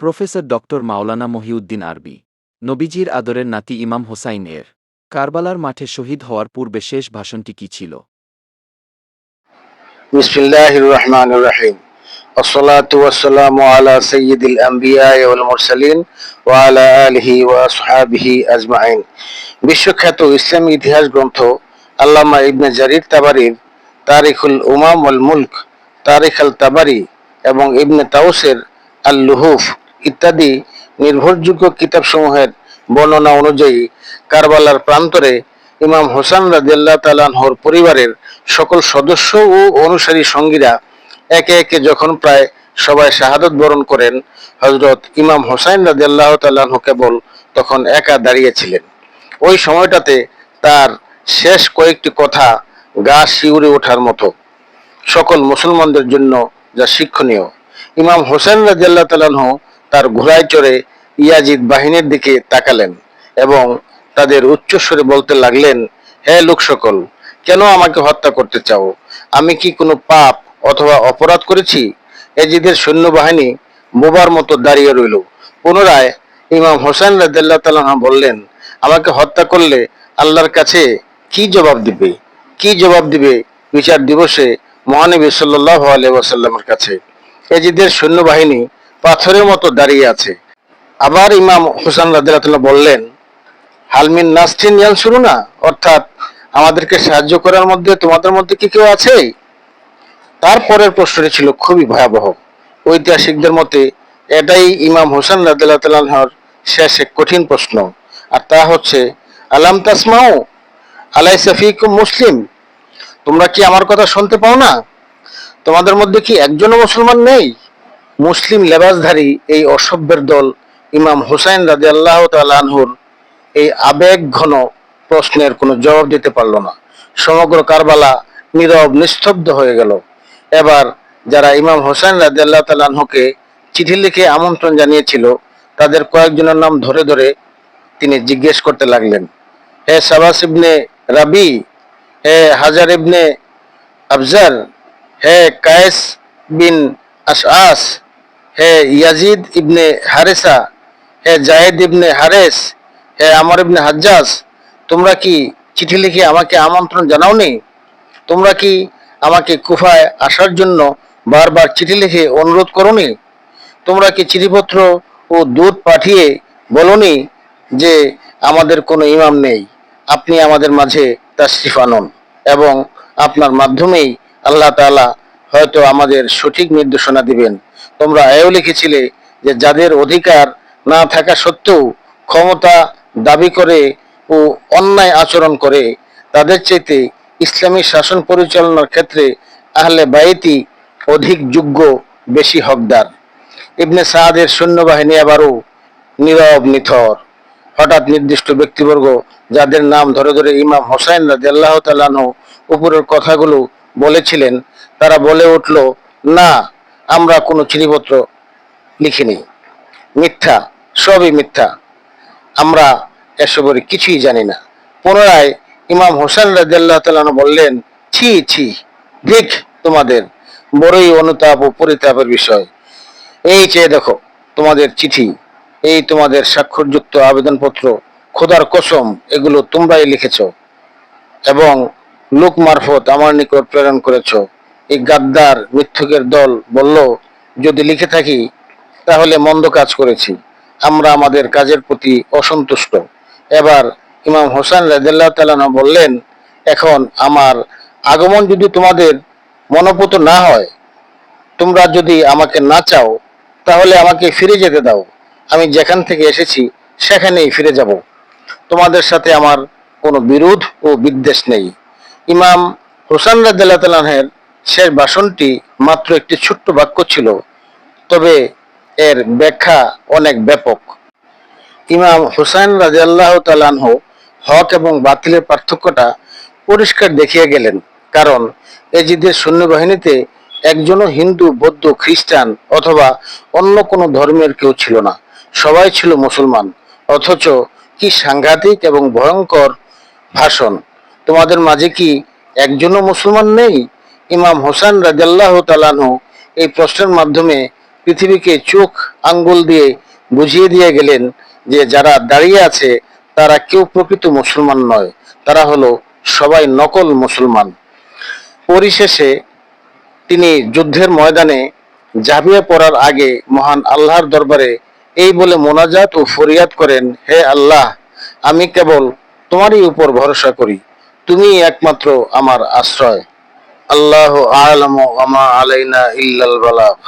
Professor doctor মাওলানা মহিউদ্দিন আরবি। নবীজির আদরের নাতি ইমাম হোসাইন এর কারবালার মাঠে শহীদ হওয়ার পূর্বে শেষ ভাষণটি কী ছিল? বিসমিল্লাহির রহমানির রহিম। আসসালাতু ওয়াসসালামু আলা সাইয়্যিদিল আম্বিয়া ওয়াল মুরসালিন ওয়া আলা আলিহি ওয়া আসহাবিহি আজমাইন। বিশ্বখ্যাত ইসলামী ইতিহাস গ্রন্থ আল্লামা ইবনে জারির তাবারির তারিখুল উমাম ওয়াল মুলক, তারিখ আল তাবারি এবং ইবনে তাউসের আল লুহুফ ইত্যাদি নির্ভরযোগ্য কিতাবসমূহের বর্ণনা অনুযায়ী কারবালার প্রান্তরে ইমাম হোসেন রাদিয়াল্লাহু তাআলা আনহুর পরিবারের সকল সদস্য ও অনুসারী সঙ্গীরা একে একে যখন প্রায় সবাই শাহাদত বরণ করেন, হযরত ইমাম হোসেন রাদিয়াল্লাহু তাআলা আনহু কেবল তখন একা দাঁড়িয়েছিলেন। ওই সময়টাতে তার শেষ কয়েকটি কথা গা শিউরে ওঠার মতো, সকল মুসলমানদের জন্য যা শিক্ষণীয়। ইমাম হোসেন রাদিয়াল্লাহু তাআলা আনহু তার ঘোড়ায় চড়ে ইয়াজিদ বাহিনীর দিকে তাকালেন এবং তাদের উচ্চস্বরে বলতে লাগলেন, হে লোক সকল, কেন আমাকে হত্যা করতে চাও? আমি কি কোনো পাপ অথবা অপরাধ করেছি? ইয়াজিদের সৈন্যবাহিনী বোবার মতো দাঁড়িয়ে রইল। পুনরায় ইমাম হোসেন রাদিয়াল্লাহু তাআলা আনহু বললেন, আমাকে হত্যা করলে আল্লাহর কাছে কি জবাব দিবে? কি জবাব দিবে বিচার দিবসে মহানবী সাল্লাল্লাহু আলাইহি ওয়াসাল্লামের কাছে? ইয়াজিদের সৈন্যবাহিনী পাথরের মতো দাঁড়িয়ে আছে। আবার ইমাম হোসেন রাদিয়াল্লাহু তাআলা বললেন, হালমিন নাসরিন ইয়ানসুরুনা, অর্থাৎ আমাদেরকে সাহায্য করার মধ্যে তোমাদের মধ্যে কি কেউ আছে? তারপরের প্রশ্নটি ছিল খুবই ভয়াবহ। ঐতিহাসিকদের মতে এটাই ইমাম হোসেন রাদিয়াল্লাহু তাআলা আনহুর শেষ এক কঠিন প্রশ্ন, আর তা হচ্ছে, আলাম তাসমাউ আলাইসা ফীকুম মুসলিম, তোমরা কি আমার কথা শুনতে পাও না? তোমাদের মধ্যে কি একজনও মুসলমান নেই? মুসলিম লেবাসধারী এই অসভ্যের দল ইমাম হোসেন রাদিয়াল্লাহু তাআলা আনহুর এই আবেগ ঘন প্রশ্নের কোনো জবাব দিতে পারল না। সমগ্র কারবালা নীরব নিস্তব্ধ হয়ে গেল। এবার যারা ইমাম হোসেন রাদিয়াল্লাহু তাআলা আনহুকে চিঠি লিখে আমন্ত্রণ জানিয়েছিল, তাদের কয়েকজনের নাম ধরে ধরে তিনি জিজ্ঞেস করতে লাগলেন, হে সাবাস ইবনে রাবি, হে হাজার ইবনে আফজার, হে কায়েস বিন আশআস, হে ইয়াজিদ ইবনে হারেসা, হে জায়েদ ইবনে হারেস, হে আমর ইবনে হাজ্জাজ, তোমরা কি চিঠি লিখে আমাকে আমন্ত্রণ জানাওনি? তোমরা কি আমাকে কুফায় আসার জন্য বারবার চিঠি লিখে অনুরোধ করোনি? তোমরা কি চিঠিপত্র ও দূত পাঠিয়ে বলনি যে আমাদের কোনো ইমাম নেই, আপনি আমাদের মাঝে তাশরিফ আনুন এবং আপনার মাধ্যমেই আল্লাহ তাআলা হয়তো আমাদের সঠিক নির্দেশনা দিবেন? তোমরা এও লিখেছিলে যে যাদের অধিকার না থাকা সত্ত্বেও ক্ষমতা দাবি করে ও অন্যায় আচরণ করে, তাদের চাইতে ইসলামী শাসন পরিচালনার ক্ষেত্রে আহলে বাইতি অধিক যোগ্য, বেশি হকদার। ইবনে সাদের সৈন্যবাহিনী আবারও নীরব নিথর। হঠাৎ নির্দিষ্ট ব্যক্তিবর্গ, যাদের নাম ধরে ধরে ইমাম হোসেন রাদিয়াল্লাহু তাআলা আনহু উপরের কথাগুলো বলেছিলেন, তারা বলে উঠল, না, আমরা কোনো চিঠিপত্র লিখিনি, মিথ্যা, সবই মিথ্যা, আমরা এসবের কিছুই জানি না। পুনরায় ইমাম হোসেন রাদিয়াল্লাহু তাআলা আনহু বললেন, ছি ছি, ঠিক তোমাদের বড়ই অনুতাপ ও পরিতাপের বিষয়। এই চেয়ে দেখো তোমাদের চিঠি, এই তোমাদের স্বাক্ষরযুক্ত আবেদনপত্র, খোদার কসম এগুলো তোমরাই লিখেছ এবং লোক মারফত আমার নিকট প্রেরণ করেছ। এই গাদ্দার মিথ্যুকের দল বলল, যদি লিখে থাকি তাহলে মন্দ কাজ করেছি, আমরা আমাদের কাজের প্রতি অসন্তুষ্ট। এবার ইমাম হোসেন রাদিয়াল্লাহু তাআলা আনহু বললেন, এখন আমার আগমন যদি তোমাদের মনোপুত না হয়, তোমরা যদি আমাকে না চাও, তাহলে আমাকে ফিরে যেতে দাও। আমি যেখান থেকে এসেছি সেখানেই ফিরে যাব। তোমাদের সাথে আমার কোনো বিরোধ ও বিদ্বেষ নেই। ইমাম হোসেন রাদিয়াল্লাহু তাআলা আনহুর শেষ ভাষণটি মাত্র একটি ছোট্ট বাক্য ছিল, তবে এর ব্যাখ্যা অনেক ব্যাপক। ইমাম হোসেন রাদিয়াল্লাহু তাআলা আনহু হক এবং বাতিলের পার্থক্যটা পরিষ্কার দেখিয়ে গেলেন, কারণ ইয়াজিদের সৈন্যবাহিনীতে একজনও হিন্দু, বৌদ্ধ, খ্রিস্টান অথবা অন্য কোনো ধর্মের কেউ ছিল না, সবাই ছিল মুসলমান। অথচ কি সাংঘাতিক এবং ভয়ঙ্কর ভাষণ! তোমাদের মাঝে কি একজনও মুসলমান নেই? ইমাম হোসেন রাদিয়াল্লাহু তাআলা আনহু এই প্রশ্নের মাধ্যমে পৃথিবীকে চোখ আঙ্গুল দিয়ে বুঝিয়ে দিয়ে গেলেন যে যারা দাঁড়িয়ে আছে তারা কেউ প্রকৃত মুসলমান নয়, তারা হলো সবাই নকল মুসলমান। পরিশেষে তিনি যুদ্ধের ময়দানে ঝাঁপিয়ে পড়ার আগে মহান আল্লাহর দরবারে এই বলে মোনাজাত ও ফরিয়াদ করেন, হে আল্লাহ, আমি কেবল তোমারই উপর ভরসা করি, তুমি একমাত্র আমার আশ্রয়। আল্লাহু আ'লামু ওয়া মা আলাইনা ইল্লাল বালাগ।